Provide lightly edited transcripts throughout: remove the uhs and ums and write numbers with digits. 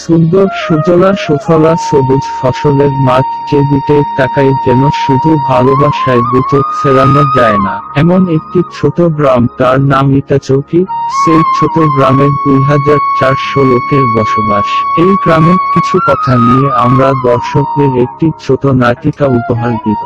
সুন্দর সুজলা সুফলা সবুজ ফসলের মাঠ, যেদিকে তাকাই যেন শুধু ভালোবাসায় দুচোখ ফেরানো যায় না। এমন একটি ছোট গ্রাম, তার নাম ইটাচৌকি। সেই ছোট গ্রামের 2400 লোকের বসবাস। এই গ্রামের কিছু কথা নিয়ে আমরা দর্শকদের একটি ছোট নাটিকা উপহার দিব।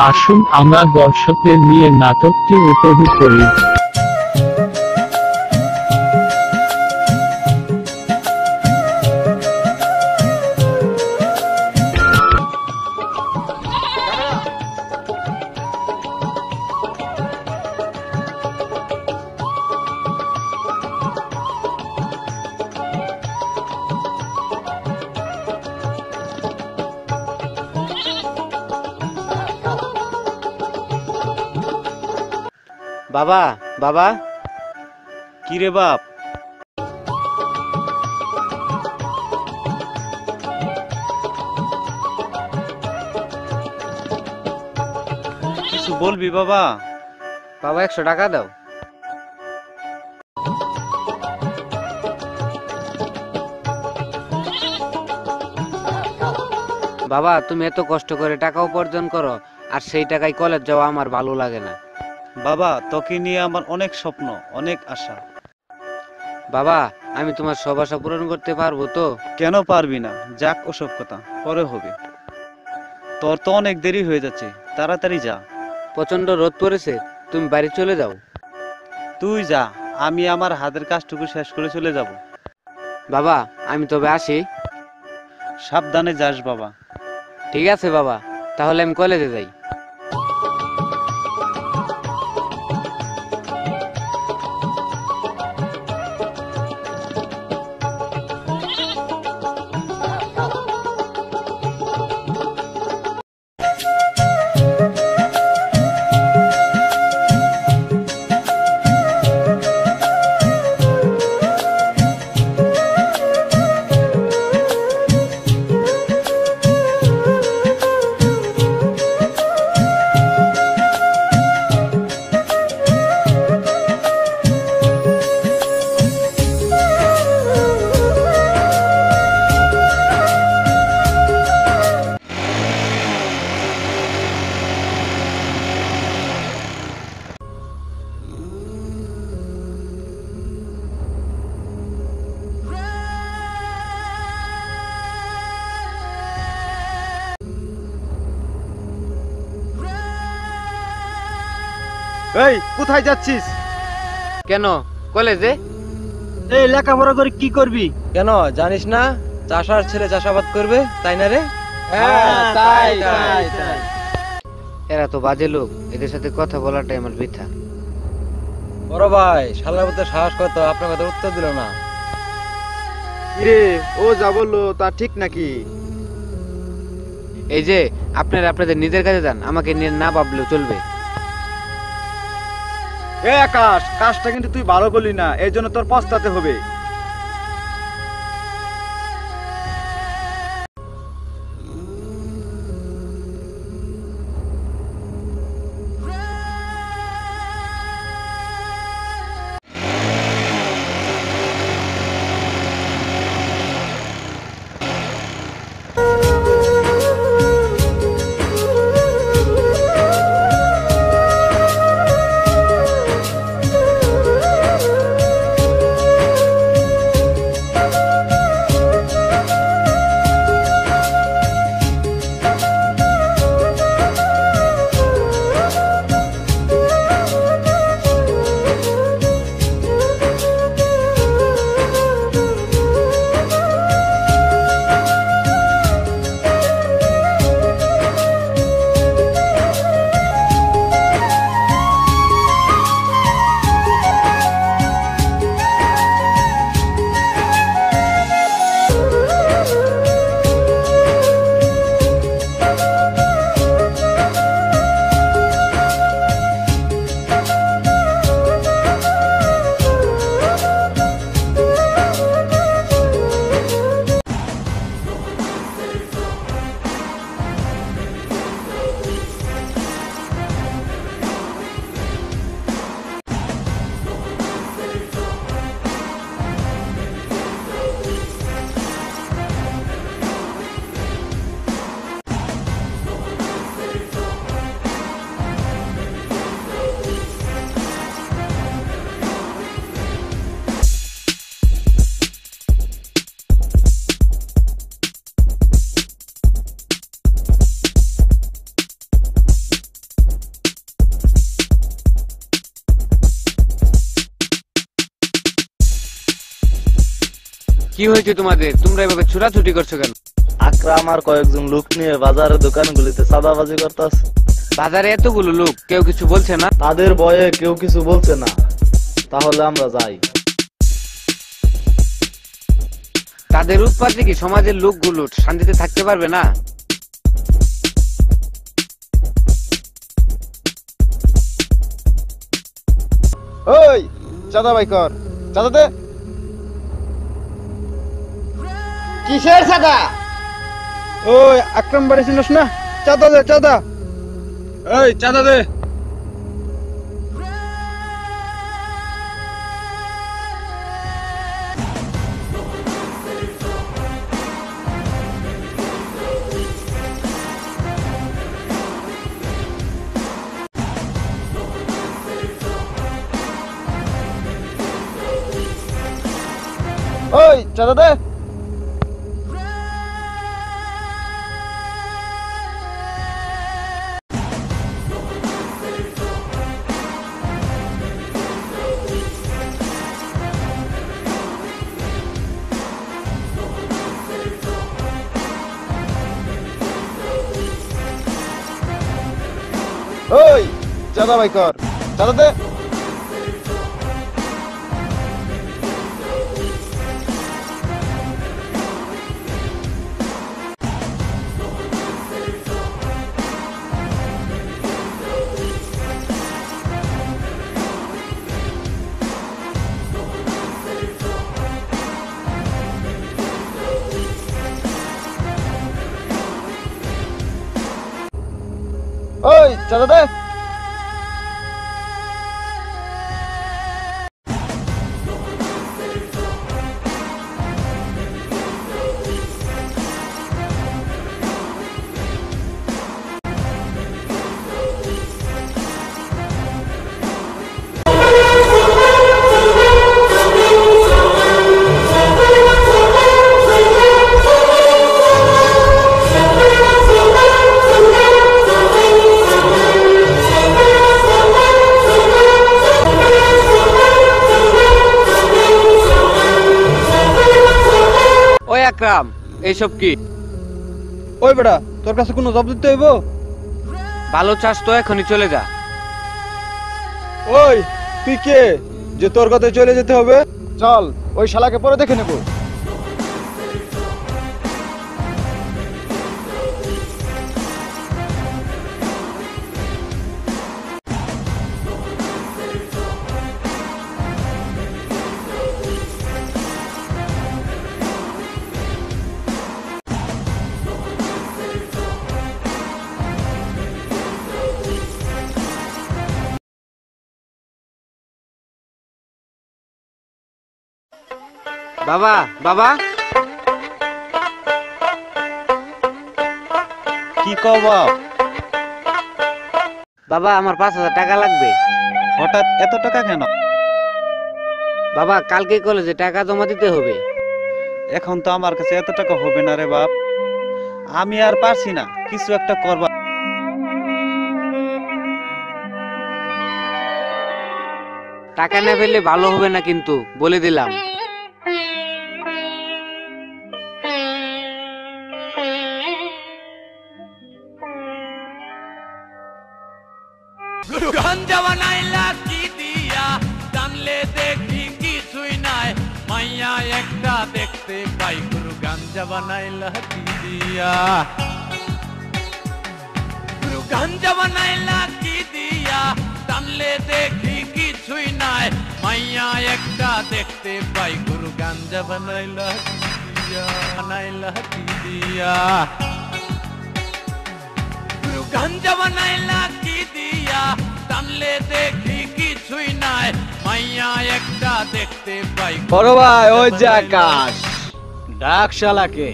আসুন আমরা দর্শকদের নিয়ে নাটকটি উপভোগ করি। বাবা, বাবা। কি রে বাপ? কিছু বলবি বাবা? বাবা 100 টাকা দাও। বাবা, তুমি এত কষ্ট করে টাকা উপার্জন করো, আর সেই টাকায় কলেজ যাওয়া আমার ভালো লাগে না। বাবা, তোকে নিয়ে আমার অনেক স্বপ্ন, অনেক আশা। বাবা, আমি তোমার সব আশা পূরণ করতে পারবো তো? কেন পারবি না? যাক, ওসব কথা পরে হবে। তোর তো অনেক দেরি হয়ে যাচ্ছে, তাড়াতাড়ি যা। প্রচন্ড রোদ পড়েছে, তুমি বাড়ি চলে যাও। তুই যা, আমি আমার হাতের কাজটুকু শেষ করে চলে যাব। বাবা, আমি তবে আসি। সাবধানে যাস বাবা। ঠিক আছে বাবা, তাহলে আমি কলেজে যাই। এই, কোথায় যাচ্ছিস? কেন কলেজে? এই লেখাপড়া করে কি করবি? কেন জানিস না? চাষার ছেলে চাষাবাদ করবে, তাই না রে? হ্যাঁ, তাই তাই তাই। এরা তো বাজে লোক, এদের সাথে কথা বলাটাই আমার বৃথা। বড় ভাই, শালার মধ্যে সাহস কত, আপনার কথা উত্তর দিল না। কিরে, ও যা বললো তা ঠিক নাকি? এই যে আপনারা আপনাদের নিজের কাছে যান, আমাকে নিয়ে না ভাবলেও চলবে। এ আকাশ, কাজটা কিন্তু তুই ভালো করলি না, এর জন্য তোর পস্তাতে হবে। কি হয়েছে তোমাদের? তোমরা এভাবে ছুটাছুটি করছো কেন? আকরাম আর কয়েকজন লোক নিয়ে বাজারের দোকানগুলিতে চাঁদাবাজি করতেছে। বাজারে এতগুলো লোক, কেউ কিছু বলছে না? তাদের ভয়ে কেউ কিছু বলছে না। তাহলে আমরা যাই। তাদের উৎপাতে কি সমাজের লোকগুলো শান্তিতে থাকতে পারবে না? ওই চাঁদা ভাই কর, চাঁদা দে। কিসের সাদা? ওই আকরাম বাড়ি চিনিস না? চাঁদা দে, চাঁদা। এই চাঁদা দে। ওই চাঁদা দে। ওই চাঁদা ভাই কর, চাঁদা দে। ওই চাঁদা দে। ওই আকরাম, এইসব কি? ওই বেটা, তোর কাছে কোনো জবাব দিতে হইব? ভালো চাস তো এখনই চলে যা। ওই তুই কে যে তোর কথায় চলে যেতে হবে? চল, ওই শালাকে পরে দেখে নেব। বাবা, বাবা, কি কও বাপ? বাবা আমার 5,000 টাকা লাগবে। হঠাৎ এত টাকা কেন? বাবা কালকে কলেজে টাকা জমা দিতে হবে। এখন তো আমার কাছে এত টাকা হবে না রে বাপ। আমি আর পারছি না, কিছু একটা করবা। টাকা না পেলে ভালো হবে না কিন্তু, বলে দিলাম। গাঞ্জা বানাইলা কি দিয়া, জানলে দেখি কিছুই নাই, মাইয়া একটা দেখতে পাই, গুরু গাঞ্জা বানাইলা কি দিয়া, গুরু গাঞ্জা বানাইলা কি দিয়া, জানলে দেখি কিছুই নাই, মাইয়া একটা দেখতে পাই, গুরু গাঞ্জা বানাইলা কি দিয়া, বানাইলা কি দিয়া, গুরু গাঞ্জা বানাইলা কি দিয়া, জানলে দেখি কিছুই নাই, মাইয়া একটা দেখতে পাই। বড় ভাই, ওই যে আকাশ, ডাক শালাকে।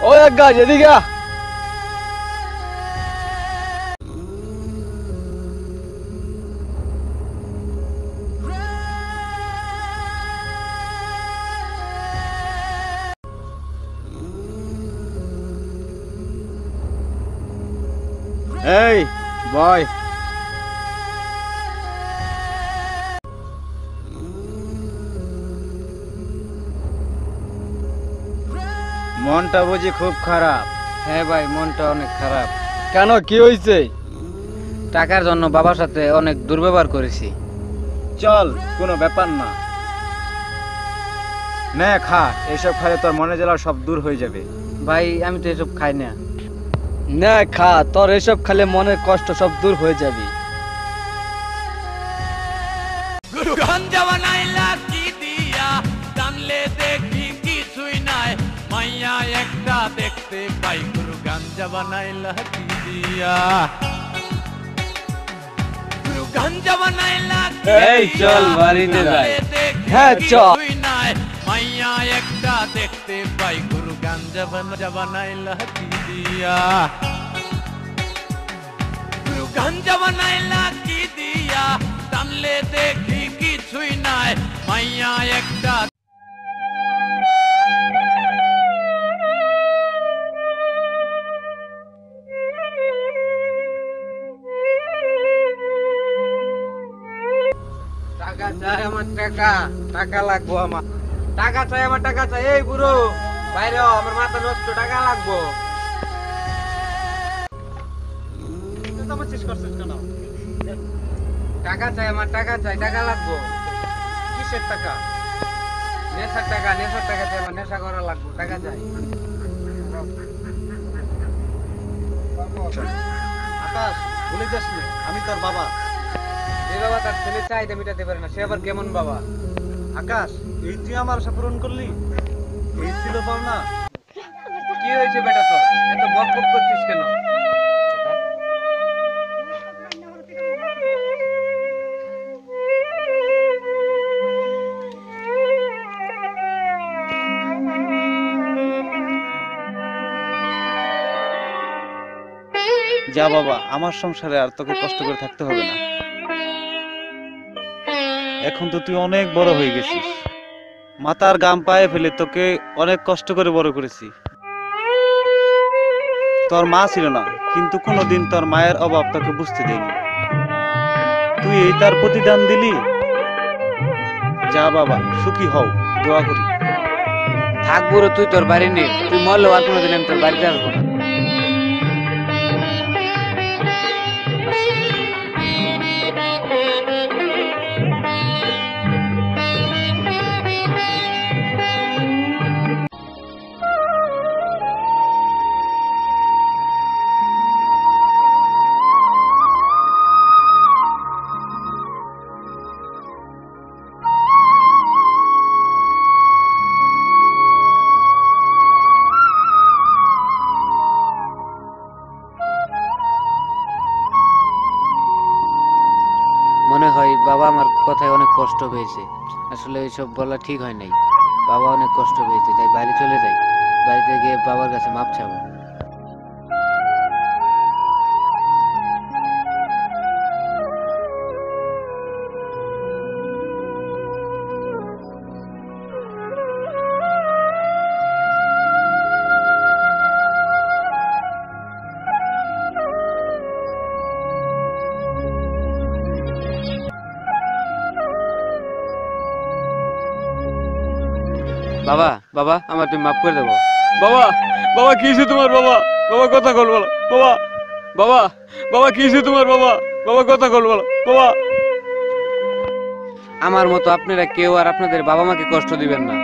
ওই আকাশ, এদিকে আ। এই বয়। মনটা বুঝি খুব খারাপ? হ্যাঁ ভাই, মনটা অনেক খারাপ। কেন, কি হয়েছে? টাকার জন্য বাবার সাথে অনেক দুর্ব্যবহার করেছি। চল, কোনো ব্যাপার না, নে খা, এসব খালে তোর মনে জ্বালা সব দূর হয়ে যাবে। ভাই আমি তো এসব খাই না। নে খা, তোর এসব খালে মনের কষ্ট সব দূর হয়ে যাবে। গুরু গাঞ্জা বানাইলা কি দিয়া, জানলে দেখি কিছুই নাই, মাইয়া একটা দেখতে পাই, গুরু গাঞ্জা বানাইলা কি দিয়া, গুরু গাঞ্জা বানাইলা কি এই চল বাড়িতে যাই। হ্যাঁ চল। কিছুই নাই, মাইয়া একটা দেখতে পাই, গুরু গাঞ্জা বানাইলা কি দিয়া, গুরু গাঞ্জা বানাইলা কি দিয়া, জানলে দেখি কিছুই নাই, মাইয়া একটা। টাকা চাই আমার, টাকা লাগবো আমার, টাকা চাই আমার, টাকা চাই। এই বুড়ো বাইরে হ, আমার মাথা নষ্ট, টাকা লাগবো। টাকা চাই আমার, টাকা চাই, টাকা লাগবো। কিসের টাকা? নেশার টাকা, নেশার টাকা চাই আমার, নেশা করা লাগবো, টাকা চাই। আকাশ, ভুলে যাস না, আমি তোর বাবা। এই বাবা তার ছেলে চাইতে মিটাতে পারে না, সে আবার কেমন বাবা? আকাশ, এই তুই আমার আশা পূরণ করলি, এই ছিল পাওনা। কি হয়েছে বেটা তোর, এত বক বক করছিস কেন? যা বাবা, আমার সংসারে আর তোকে কষ্ট করে থাকতে হবে না। এখন তো তুই অনেক বড় হয়ে গেছিস, মাথার গাম পায়ে ফেলে তোকে অনেক কষ্ট করে বড় করেছি। তোর মা ছিল না, কিন্তু কোনোদিন তোর মায়ের অভাব তোকে বুঝতে দেয়নি। তুই এই তার প্রতিদান দিলি। যা বাবা, সুখী হও, দোয়া করি। থাক বুড়ো, তুই তোর বাড়ি নে, তুই মরলেও আর কোনোদিন আমি তোর বাড়িতে আসবো না। মনে হয় বাবা আমার কথায় অনেক কষ্ট পেয়েছে। আসলে এইসব বলা ঠিক হয় নাই। বাবা অনেক কষ্ট পেয়েছে, তাই বাড়ি চলে যাই, বাড়িতে গিয়ে বাবার কাছে মাপ চাবো। বাবা, বাবা আমার তুমি মাফ করে দেবো। বাবা, বাবা কি হয়েছে তোমার? বাবা, বাবা কথা কল বলো। বাবা, বাবা, বাবা কি হয়েছে তোমার? বাবা, বাবা কথা কল বলো। বাবা, আমার মতো আপনারা কেউ আর আপনাদের বাবা মাকে কষ্ট দিবেন না।